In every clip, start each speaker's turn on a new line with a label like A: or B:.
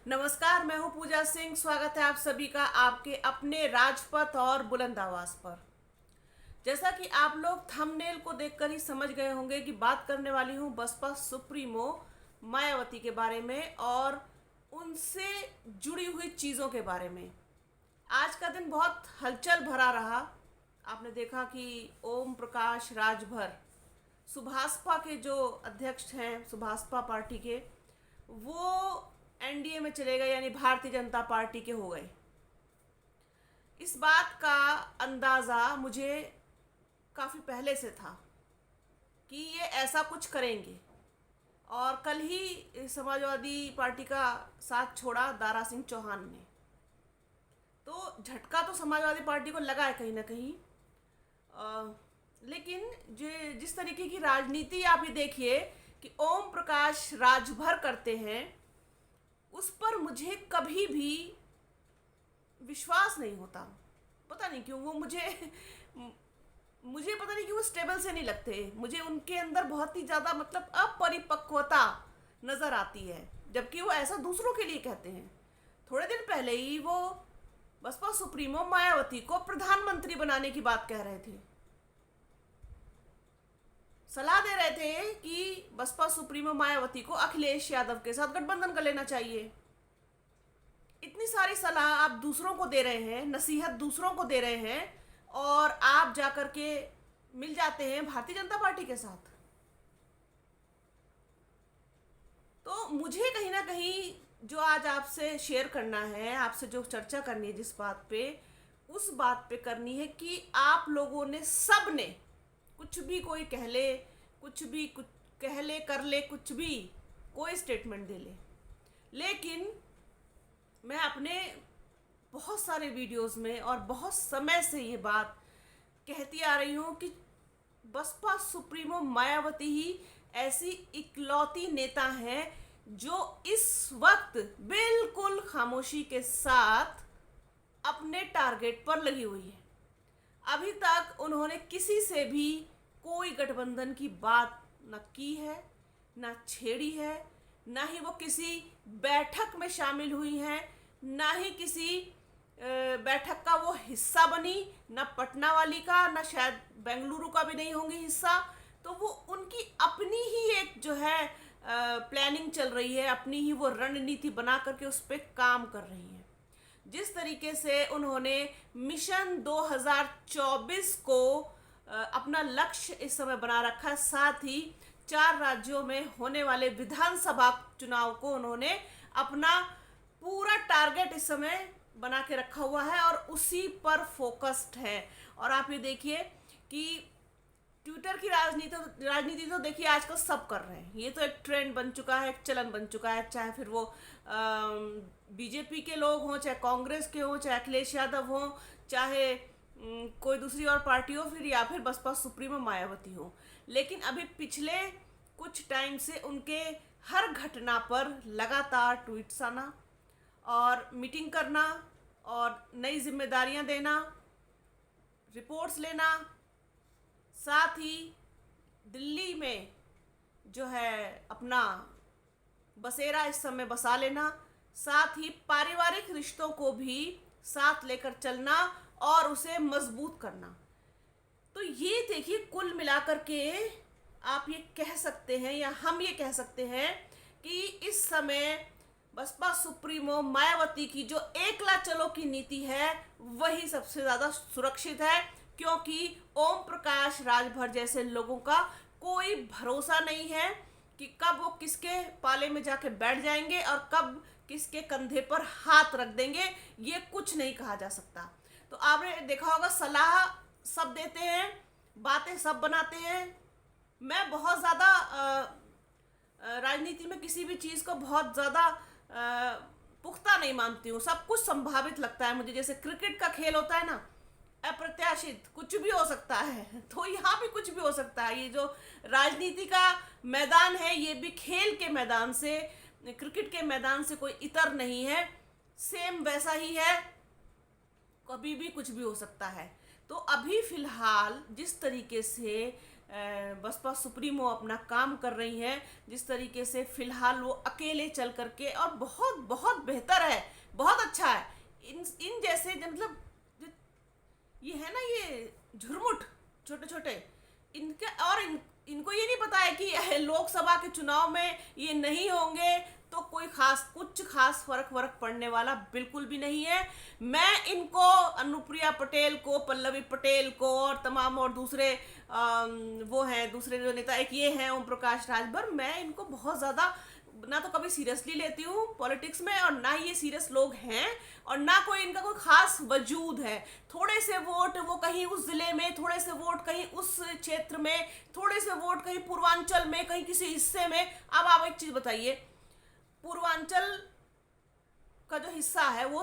A: नमस्कार, मैं हूं पूजा सिंह। स्वागत है आप सभी का आपके अपने राजपथ और बुलंद आवाज पर। जैसा कि आप लोग थंबनेल को देखकर ही समझ गए होंगे कि बात करने वाली हूं बसपा सुप्रीमो मायावती के बारे में और उनसे जुड़ी हुई चीज़ों के बारे में। आज का दिन बहुत हलचल भरा रहा। आपने देखा कि ओम प्रकाश राजभर सुभाषपा के जो अध्यक्ष हैं, सुभाषपा पार्टी के, वो एनडीए में चले गए, यानी भारतीय जनता पार्टी के हो गए। इस बात का अंदाज़ा मुझे काफ़ी पहले से था कि ये ऐसा कुछ करेंगे। और कल ही समाजवादी पार्टी का साथ छोड़ा दारा सिंह चौहान ने, तो झटका तो समाजवादी पार्टी को लगा है कहीं ना कहीं। लेकिन जिस तरीके की राजनीति आप ये देखिए कि ओम प्रकाश राजभर करते हैं, उस पर मुझे कभी भी विश्वास नहीं होता। पता नहीं क्यों वो मुझे पता नहीं क्यों वो स्टेबल से नहीं लगते। मुझे उनके अंदर बहुत ही ज़्यादा मतलब अपरिपक्वता नज़र आती है, जबकि वो ऐसा दूसरों के लिए कहते हैं। थोड़े दिन पहले ही वो बसपा सुप्रीमो मायावती को प्रधानमंत्री बनाने की बात कह रहे थे, सलाह दे रहे थे कि बसपा सुप्रीमो मायावती को अखिलेश यादव के साथ गठबंधन कर लेना चाहिए। इतनी सारी सलाह आप दूसरों को दे रहे हैं, नसीहत दूसरों को दे रहे हैं, और आप जाकर के मिल जाते हैं भारतीय जनता पार्टी के साथ। तो मुझे कहीं ना कहीं जो आज आपसे शेयर करना है, आपसे जो चर्चा करनी है जिस बात पे, उस बात पे करनी है कि आप लोगों ने, सब ने, कुछ भी कोई कह ले, कुछ भी कुछ कह ले, कर ले, कुछ भी कोई स्टेटमेंट दे ले, लेकिन मैं अपने बहुत सारे वीडियोस में और बहुत समय से ये बात कहती आ रही हूँ कि बसपा सुप्रीमो मायावती ही ऐसी इकलौती नेता हैं जो इस वक्त बिल्कुल खामोशी के साथ अपने टारगेट पर लगी हुई है। अभी तक उन्होंने किसी से भी कोई गठबंधन की बात न की है, न छेड़ी है, ना ही वो किसी बैठक में शामिल हुई हैं, ना ही किसी बैठक का वो हिस्सा बनी, ना पटना वाली का, ना शायद बेंगलुरु का भी नहीं होंगी हिस्सा। तो वो उनकी अपनी ही एक जो है प्लानिंग चल रही है, अपनी ही वो रणनीति बना करके उस पर काम कर रही है। जिस तरीके से उन्होंने मिशन 2024 को अपना लक्ष्य इस समय बना रखा है, साथ ही 4 राज्यों में होने वाले विधानसभा चुनाव को उन्होंने अपना पूरा टारगेट इस समय बना के रखा हुआ है और उसी पर फोकस्ड है। और आप ये देखिए कि ट्विटर की राजनीति तो देखिए आजकल सब कर रहे हैं। ये तो एक ट्रेंड बन चुका है, एक चलन बन चुका है। चाहे फिर वो बीजेपी के लोग हों, चाहे कांग्रेस के हों, चाहे अखिलेश यादव हों, चाहे कोई दूसरी और पार्टी हो, फिर या फिर बसपा सुप्रीमो मायावती हो। लेकिन अभी पिछले कुछ टाइम से उनके हर घटना पर लगातार ट्वीट्स आना और मीटिंग करना और नई जिम्मेदारियां देना, रिपोर्ट्स लेना, साथ ही दिल्ली में जो है अपना बसेरा इस समय बसा लेना, साथ ही पारिवारिक रिश्तों को भी साथ लेकर चलना और उसे मजबूत करना। तो ये देखिए, कुल मिलाकर के आप ये कह सकते हैं या हम ये कह सकते हैं कि इस समय बसपा सुप्रीमो मायावती की जो एकला चलो की नीति है वही सबसे ज़्यादा सुरक्षित है, क्योंकि ओम प्रकाश राजभर जैसे लोगों का कोई भरोसा नहीं है कि कब वो किसके पाले में जाके बैठ जाएंगे और कब किसके कंधे पर हाथ रख देंगे, ये कुछ नहीं कहा जा सकता। तो आपने देखा होगा, सलाह सब देते हैं, बातें सब बनाते हैं। मैं बहुत ज़्यादा राजनीति में किसी भी चीज़ को बहुत ज़्यादा पुख्ता नहीं मानती हूँ। सब कुछ संभावित लगता है मुझे। जैसे क्रिकेट का खेल होता है ना, अप्रत्याशित, कुछ भी हो सकता है, तो यहाँ भी कुछ भी हो सकता है। ये जो राजनीति का मैदान है, ये भी खेल के मैदान से, क्रिकेट के मैदान से कोई इतर नहीं है, सेम वैसा ही है, कभी भी कुछ भी हो सकता है। तो अभी फिलहाल जिस तरीके से बसपा सुप्रीमो अपना काम कर रही हैं, जिस तरीके से फिलहाल वो अकेले चल करके, और बहुत बहुत बेहतर है, बहुत अच्छा है। इन इन जैसे मतलब जो ये है ना, ये झुरमुट छोटे छोटे, इनके और इनको ये नहीं पता है कि लोकसभा के चुनाव में ये नहीं होंगे तो कोई कुछ खास फर्क पड़ने वाला बिल्कुल भी नहीं है। मैं इनको, अनुप्रिया पटेल को, पल्लवी पटेल को और तमाम और दूसरे वो हैं, दूसरे जो नेता, एक ये हैं ओम प्रकाश राजभर, मैं इनको बहुत ज़्यादा ना तो कभी सीरियसली लेती हूँ पॉलिटिक्स में, और ना ये सीरियस लोग हैं, और ना कोई इनका कोई खास वजूद है। थोड़े से वोट वो कहीं उस जिले में, थोड़े से वोट कहीं उस क्षेत्र में, थोड़े से वोट कहीं पूर्वांचल में, कहीं किसी हिस्से में। अब आप एक चीज़ बताइए, पूर्वांचल का जो हिस्सा है वो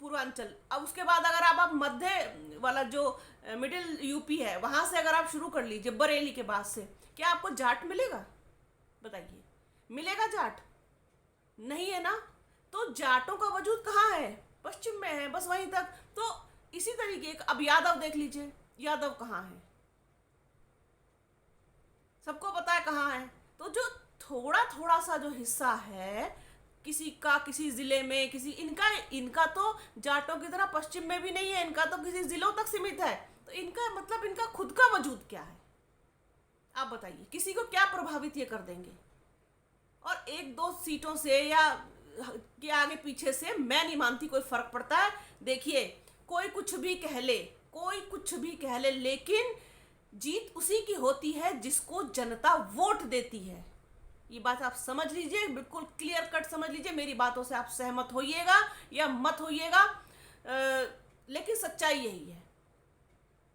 A: पूर्वांचल, अब उसके बाद अगर आप मध्य वाला जो मिडिल यूपी है, वहां से अगर आप शुरू कर लीजिए बरेली के बाद से, क्या आपको जाट मिलेगा? बताइए, मिलेगा जाट? नहीं है ना। तो जाटों का वजूद कहाँ है? पश्चिम में है, बस वहीं तक। तो इसी तरीके अब यादव देख लीजिए, यादव कहाँ है? सबको पता है कहाँ है। तो जो थोड़ा थोड़ा सा जो हिस्सा है किसी का, किसी जिले में, किसी इनका इनका तो जाटों की तरह पश्चिम में भी नहीं है, इनका तो किसी जिलों तक सीमित है। तो इनका मतलब इनका खुद का वजूद क्या है? आप बताइए, किसी को क्या प्रभावित ये कर देंगे? और एक दो सीटों से या के आगे पीछे से मैं नहीं मानती कोई फर्क पड़ता है। देखिए, कोई कुछ भी कह ले, कोई कुछ भी कह ले, लेकिन जीत उसी की होती है जिसको जनता वोट देती है। ये बात आप समझ लीजिए, बिल्कुल क्लियर कट समझ लीजिए। मेरी बातों से आप सहमत होइएगा या मत होइएगा, लेकिन सच्चाई यही है,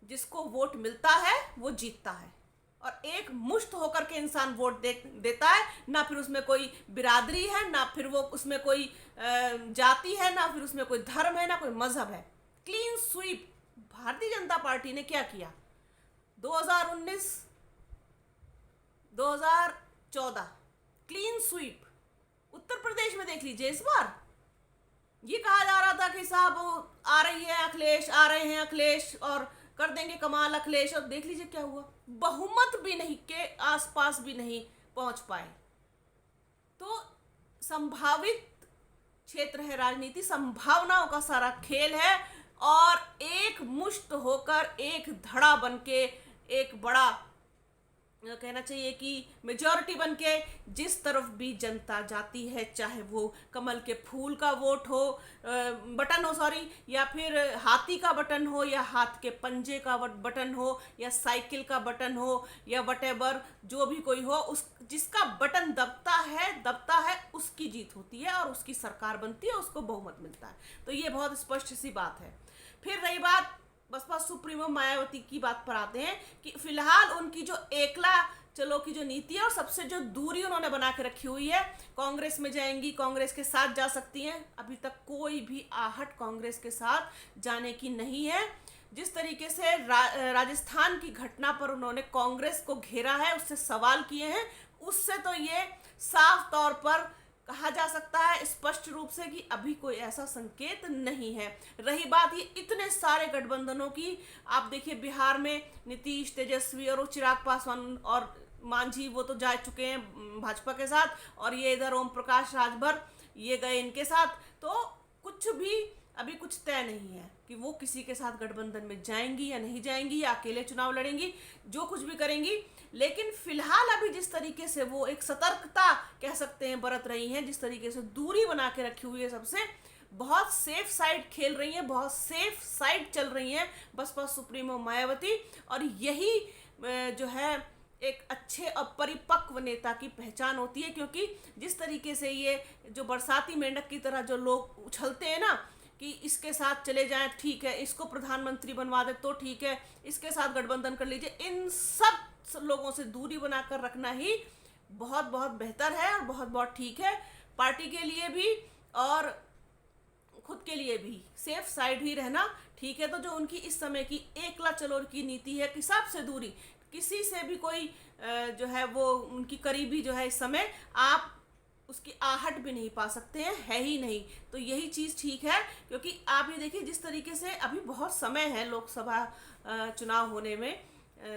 A: जिसको वोट मिलता है वो जीतता है। और एक मुश्त होकर के इंसान वोट देता है, ना फिर उसमें कोई बिरादरी है, ना फिर वो उसमें कोई जाति है, ना फिर उसमें कोई धर्म है, ना कोई मजहब है। Clean sweep Bharatiya Janata party ने क्या किया? 2019, 2014 क्लीन स्वीप। उत्तर प्रदेश में देख लीजिए, इस बार ये कहा जा रहा था कि साहब आ रही है अखिलेश, आ रहे हैं अखिलेश और कर देंगे कमाल अखिलेश, और देख लीजिए क्या हुआ। बहुमत भी नहीं के आसपास भी नहीं पहुंच पाए। तो संभावित क्षेत्र है राजनीति, संभावनाओं का सारा खेल है, और एक मुश्त होकर, एक धड़ा बनके, एक बड़ा कहना चाहिए कि मेजॉरिटी बनके जिस तरफ भी जनता जाती है, चाहे वो कमल के फूल का वोट हो, बटन हो सॉरी, या फिर हाथी का बटन हो, या हाथ के पंजे का बटन हो, या साइकिल का बटन हो, या वटेवर जो भी कोई हो, उस जिसका बटन दबता है उसकी जीत होती है और उसकी सरकार बनती है, उसको बहुमत मिलता है। तो ये बहुत स्पष्ट सी बात है। फिर रही बात बसपा सुप्रीमो मायावती की बात पर आते हैं कि फिलहाल उनकी जो एकला चलो की जो नीति है, और सबसे जो दूरी उन्होंने बना के रखी हुई है, कांग्रेस में जाएंगी, कांग्रेस के साथ जा सकती हैं। अभी तक कोई भी आहट कांग्रेस के साथ जाने की नहीं है। जिस तरीके से राजस्थान की घटना पर उन्होंने कांग्रेस को घेरा है, उससे सवाल किए हैं, उससे तो ये साफ तौर पर कहा जा सकता है स्पष्ट रूप से कि अभी कोई ऐसा संकेत नहीं है। रही बात ये इतने सारे गठबंधनों की, आप देखिए बिहार में नीतीश, तेजस्वी और चिराग पासवान और मांझी, वो तो जा चुके हैं भाजपा के साथ, और ये इधर ओम प्रकाश राजभर ये गए इनके साथ। तो कुछ भी अभी कुछ तय नहीं है कि वो किसी के साथ गठबंधन में जाएंगी या नहीं जाएंगी, या अकेले चुनाव लड़ेंगी, जो कुछ भी करेंगी। लेकिन फिलहाल अभी जिस तरीके से वो एक सतर्कता कह सकते हैं बरत रही हैं, जिस तरीके से दूरी बना के रखी हुई है सबसे, बहुत सेफ साइड खेल रही हैं, बहुत सेफ साइड चल रही हैं बसपा सुप्रीमो मायावती। और यही जो है एक अच्छे और परिपक्व नेता की पहचान होती है, क्योंकि जिस तरीके से ये जो बरसाती मेंढक की तरह जो लोग उछलते हैं ना कि इसके साथ चले जाएं ठीक है, इसको प्रधानमंत्री बनवा दे तो ठीक है, इसके साथ गठबंधन कर लीजिए, इन सब लोगों से दूरी बनाकर रखना ही बहुत बहुत बेहतर है और बहुत बहुत ठीक है, पार्टी के लिए भी और खुद के लिए भी। सेफ साइड ही रहना ठीक है। तो जो उनकी इस समय की एकला चलो की नीति है कि सबसे दूरी, किसी से भी कोई जो है वो उनकी करीबी जो है इस समय आप उसकी आहट भी नहीं पा सकते हैं, है ही नहीं। तो यही चीज़ ठीक है, क्योंकि आप ये देखिए जिस तरीके से अभी बहुत समय है लोकसभा चुनाव होने में,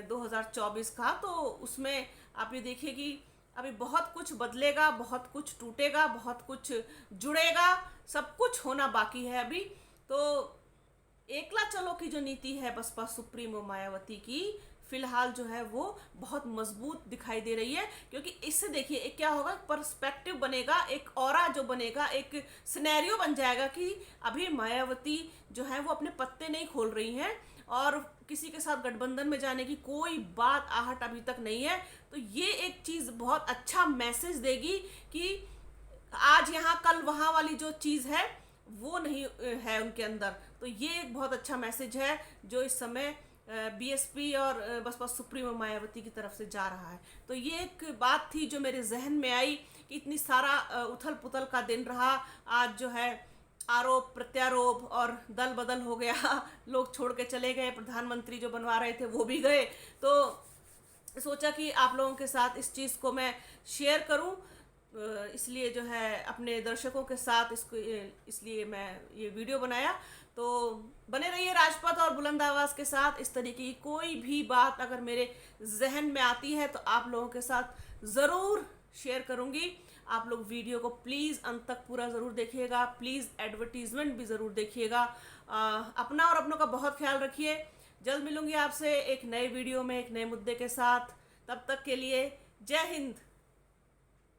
A: 2024 का, तो उसमें आप ये देखिए कि अभी बहुत कुछ बदलेगा, बहुत कुछ टूटेगा, बहुत कुछ जुड़ेगा, सब कुछ होना बाकी है अभी। तो एकला चलो की जो नीति है बसपा सुप्रीमो मायावती की, फिलहाल जो है वो बहुत मजबूत दिखाई दे रही है, क्योंकि इससे देखिए एक क्या होगा, पर्सपेक्टिव बनेगा, एक ऑरा जो बनेगा, एक सिनेरियो बन जाएगा कि अभी मायावती जो है वो अपने पत्ते नहीं खोल रही हैं और किसी के साथ गठबंधन में जाने की कोई बात आहट अभी तक नहीं है। तो ये एक चीज़ बहुत अच्छा मैसेज देगी कि आज यहाँ कल वहाँ वाली जो चीज़ है वो नहीं है उनके अंदर। तो ये एक बहुत अच्छा मैसेज है जो इस समय बीएसपी और बसपा सुप्रीमो मायावती की तरफ से जा रहा है। तो ये एक बात थी जो मेरे जहन में आई कि इतनी सारा उथल पुथल का दिन रहा, आज जो है आरोप प्रत्यारोप और दल बदल हो गया, लोग छोड़ के चले गए, प्रधानमंत्री जो बनवा रहे थे वो भी गए। तो सोचा कि आप लोगों के साथ इस चीज़ को मैं शेयर करूं, इसलिए जो है अपने दर्शकों के साथ इसको इसलिए मैं ये वीडियो बनाया। तो बने रहिए राजपथ और बुलंद आवाज़ के साथ। इस तरीके की कोई भी बात अगर मेरे जहन में आती है तो आप लोगों के साथ ज़रूर शेयर करूंगी। आप लोग वीडियो को प्लीज़ अंत तक पूरा ज़रूर देखिएगा, प्लीज़ एडवर्टीज़मेंट भी ज़रूर देखिएगा। अपना और अपनों का बहुत ख्याल रखिए। जल्द मिलूंगी आपसे एक नए वीडियो में एक नए मुद्दे के साथ। तब तक के लिए जय हिंद।